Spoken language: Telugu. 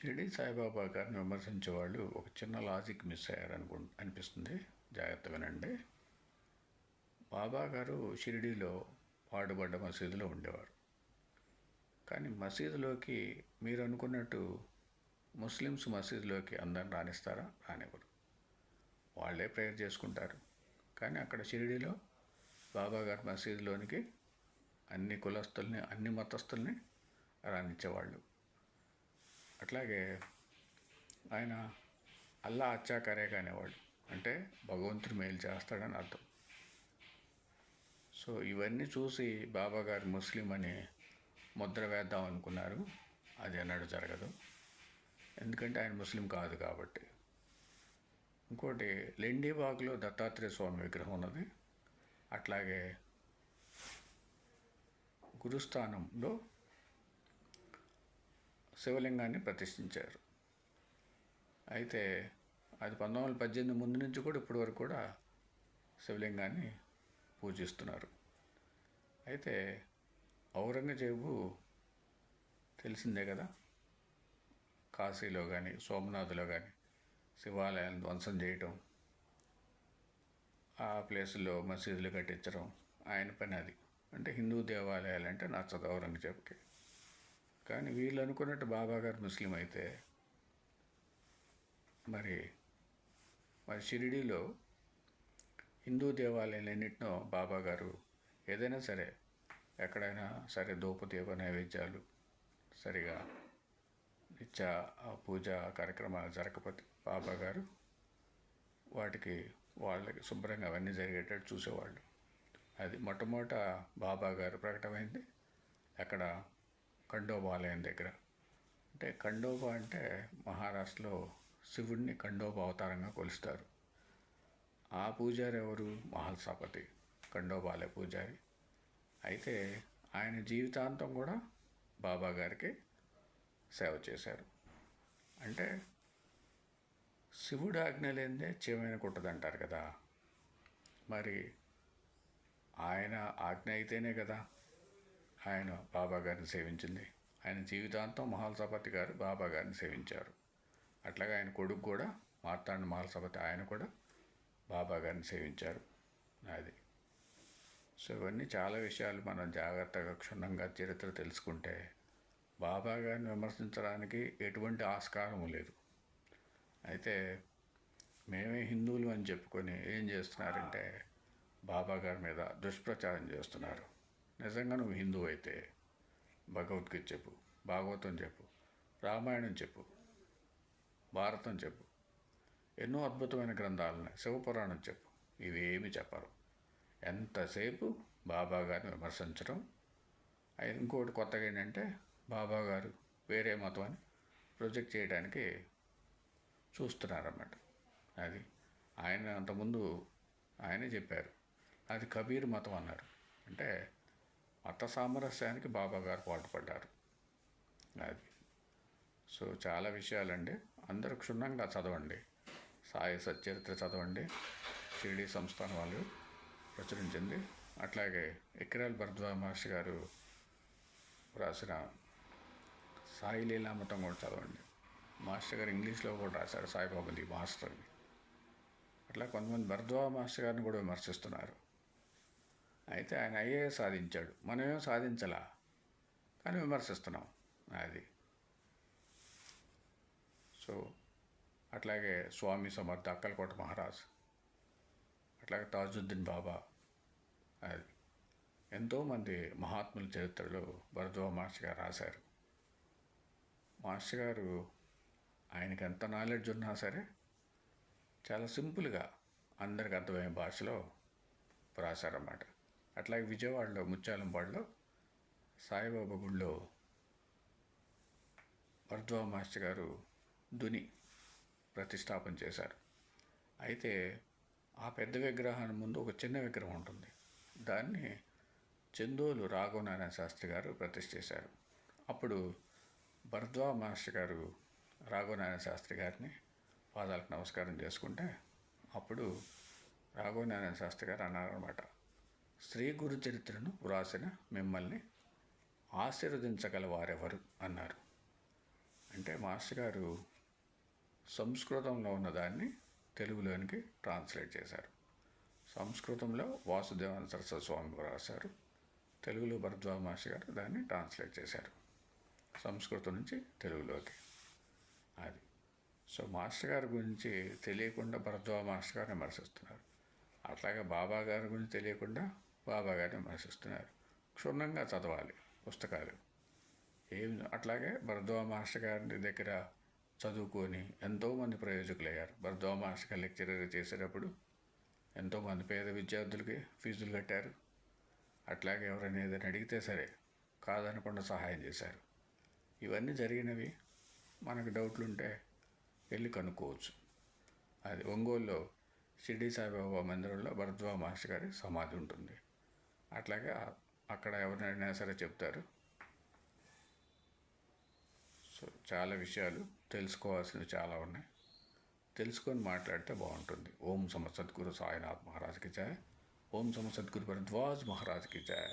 షిరిడి సాయిబాబా గారిని విమర్శించే వాళ్ళు ఒక చిన్న లాజిక్ మిస్ అనిపిస్తుంది. జాగ్రత్త వినండి. బాబా గారు షిరిడీలో పాడుబడ్డ మసీదులో ఉండేవారు. కానీ మసీదులోకి మీరు అనుకున్నట్టు ముస్లిమ్స్ మసీదులోకి అందరిని రానిస్తారా? రానివ్వరు. వాళ్ళే ప్రేయర్ చేసుకుంటారు. కానీ అక్కడ షిరిడీలో బాబా గారి మసీదులోనికి అన్ని కులస్తుల్ని, అన్ని మతస్థుల్ని రానిచ్చేవాళ్ళు. అట్లాగే ఆయన అల్లా అచ్చా కరేగా అనేవాడు. అంటే భగవంతుడు మేలు చేస్తాడని అర్థం. సో ఇవన్నీ చూసి బాబా గారు ముస్లిం అని ముద్ర వేద్దాం అనుకున్నారు. అది అన్నాడు జరగదు. ఎందుకంటే ఆయన ముస్లిం కాదు కాబట్టి. ఇంకోటి, లెండిబాగ్లో దత్తాత్రేయ స్వామి విగ్రహం ఉన్నది. అట్లాగే గురుస్థానంలో శివలింగాన్ని ప్రతిష్ఠించారు. అయితే అది 1918 ముందు నుంచి కూడా ఇప్పటి వరకు కూడా శివలింగాన్ని పూజిస్తున్నారు. అయితే ఔరంగజేబు తెలిసిందే కదా, కాశీలో కానీ సోమనాథ్లో కానీ శివాలయాలను ధ్వంసం చేయటం, ఆ ప్లేసుల్లో మసీదులు కట్టించడం ఆయన పని. అది అంటే హిందూ దేవాలయాలు అంటే నచ్చదు ఔరంగజేబుకి. కానీ వీళ్ళు అనుకున్నట్టు బాబా గారు ముస్లిం అయితే మరి షిరిడీలో హిందూ దేవాలయాలన్నింటినో బాబా గారు ఏదైనా సరే, ఎక్కడైనా సరే ధూపదీప నైవేద్యాలు సరిగా నిత్య పూజ కార్యక్రమాలు జరగకపోతే బాబా గారు వాటికి వాళ్ళకి శుభ్రంగా అవన్నీ జరిగేటట్టు చూసేవాళ్ళు. అది మొట్టమొదట బాబా గారు ప్రకటమైంది అక్కడ ఖండోబా ఆలయం దగ్గర. అంటే ఖండోబా అంటే మహారాష్ట్రలో శివుడిని ఖండోబా అవతారంగా కొలుస్తారు. ఆ పూజారి ఎవరు? మహల్సాపతి, ఖండోబా ఆలయ పూజారి. అయితే ఆయన జీవితాంతం కూడా బాబా గారికి సేవ చేశారు. అంటే శివుడు ఆజ్ఞ లేనిదే చీమైన కుట్టదంటారు కదా. మరి ఆయన ఆజ్ఞ అయితేనే కదా ఆయన బాబా గారిని సేవించింది. ఆయన జీవితాంతం మహల్సాపతి గారు బాబా గారిని సేవించారు. అట్లాగే ఆయన కొడుకు కూడా మార్తాండ మహల్సాపతి, ఆయన కూడా బాబా గారిని సేవించారు. అది. సో ఇవన్నీ చాలా విషయాలు మనం జాగ్రత్తగా క్షుణ్ణంగా చరిత్ర తెలుసుకుంటే బాబా గారిని విమర్శించడానికి ఎటువంటి ఆస్కారం లేదు. అయితే మేమే హిందువులు అని చెప్పుకొని ఏం చేస్తున్నారంటే బాబా గారి మీద దుష్ప్రచారం చేస్తున్నారు. నిజంగా నువ్వు హిందువు అయితే భగవద్గీత చెప్పు, భాగవతం చెప్పు, రామాయణం చెప్పు, భారతం చెప్పు, ఎన్నో అద్భుతమైన గ్రంథాలని, శివపురాణం చెప్పు. ఇవేమి చెప్పరు. ఎంతసేపు బాబా గారిని విమర్శించడం. ఇంకోటి కొత్తగా ఏంటంటే బాబా గారు వేరే మతం అని ప్రొజెక్ట్ చేయడానికి చూస్తున్నారన్నమాట. అది ఆయన అంతకుముందు ఆయనే చెప్పారు, అది కబీర్ మతం అన్నారు. అంటే మత సామరస్యానికి బాబా గారు పాటుపడ్డారు. అది. సో చాలా విషయాలండి. అందరూ క్షుణ్ణంగా చదవండి. సాయి సచ్చరిత్ర చదవండి. షిరిడీ సంస్థానం వాళ్ళు ప్రచురించింది. అట్లాగే ఎక్కిరాల భరద్వాజ మహర్షి గారు రాసిన సాయి లీలామృతం కూడా చదవండి. మాస్టర్ గారు ఇంగ్లీష్లో కూడా రాశారు, సాయిబాబాది మాస్టర్ని. అట్లా కొంతమంది భరద్వాజ మాస్టర్ గారిని కూడా విమర్శిస్తున్నారు. అయితే ఆయన ఐఏఎస్ సాధించాడు, మనమేం సాధించలా, కానీ విమర్శిస్తున్నాం. అది. సో అట్లాగే స్వామి సమర్థ, అక్కలకోట మహారాజ్, అట్లాగే తాజుద్దీన్ బాబా. అది. ఎంతోమంది మహాత్ముల చరిత్రలో భరద్వాజ మాస్టర్ గారు రాశారు. మాస్టర్ గారు ఆయనకి ఎంత నాలెడ్జ్ ఉన్నా సరే చాలా సింపుల్గా అందరికి అర్థమయ్యే భాషలో రాశారన్నమాట. అట్లాగే విజయవాడలో ముత్యాలంపాడులో సాయిబాబా గుడిలో భరద్వాజ మాస్టర్ గారు దుని ప్రతిష్టాపన చేశారు. అయితే ఆ పెద్ద విగ్రహాన్ని ముందు ఒక చిన్న విగ్రహం ఉంటుంది. దాన్ని చందోలు రాఘవనారాయణ శాస్త్రి గారు ప్రతిష్ఠ చేశారు. అప్పుడు భరద్వాజ మాస్టర్ గారు రాఘవనారాయణ శాస్త్రి గారిని పాదాలకు నమస్కారం చేసుకుంటే అప్పుడు రాఘవనారాయణ శాస్త్రి గారు అన్నారన్నమాట, శ్రీ గురు చరిత్రను వ్రాసిన మిమ్మల్ని ఆశీర్వదించగల వారెవరు అన్నారు. అంటే మాస్టర్ గారు సంస్కృతంలో ఉన్నదాన్ని తెలుగులోనికి ట్రాన్స్లేట్ చేశారు. సంస్కృతంలో వాసుదేవానంద సరస్వతి స్వామి రాశారు, తెలుగులో భరద్వాజ మాస్టర్ గారు దాన్ని ట్రాన్స్లేట్ చేశారు సంస్కృతం నుంచి తెలుగులోకి. అది సో మాస్టర్ గారి గురించి తెలియకుండా భరద్వాజ మాస్టర్ గారిని విమర్శిస్తున్నారు. అట్లాగే బాబా గారి గురించి తెలియకుండా బాబా గారిని విమర్శిస్తున్నారు. క్షుణ్ణంగా చదవాలి పుస్తకాలు. అట్లాగే భరద్వాజ మాస్టర్ గారి దగ్గర చదువుకొని ఎంతోమంది ప్రయోజకులయ్యారు. భరద్వాజ మాస్టర్ గారు లెక్చరర్ చేసేటప్పుడు ఎంతోమంది పేద విద్యార్థులకి ఫీజులు కట్టారు. అట్లాగే ఎవరైనా ఏదైనా అడిగితే సరే కాదనకుండా సహాయం చేశారు. ఇవన్నీ జరిగినవి. మనకు డౌట్లు ఉంటే వెళ్ళి కనుక్కోవచ్చు. అది ఒంగోలులో షిరిడి సాయిబాబా మందిరంలో భరద్వాజ మాస్టర్ గారి సమాధి ఉంటుంది. అట్లాగే అక్కడ ఎవరైనా సరే చెప్తారు. సో చాలా విషయాలు తెలుసుకోవాల్సినవి చాలా ఉన్నాయి. తెలుసుకొని మాట్లాడితే బాగుంటుంది. ఓం సమ సద్గురు సాయినాథ్ మహారాజ్కి జయ. ఓం సమ సద్గురు భరద్వాజ్ మహారాజ్కి జయ.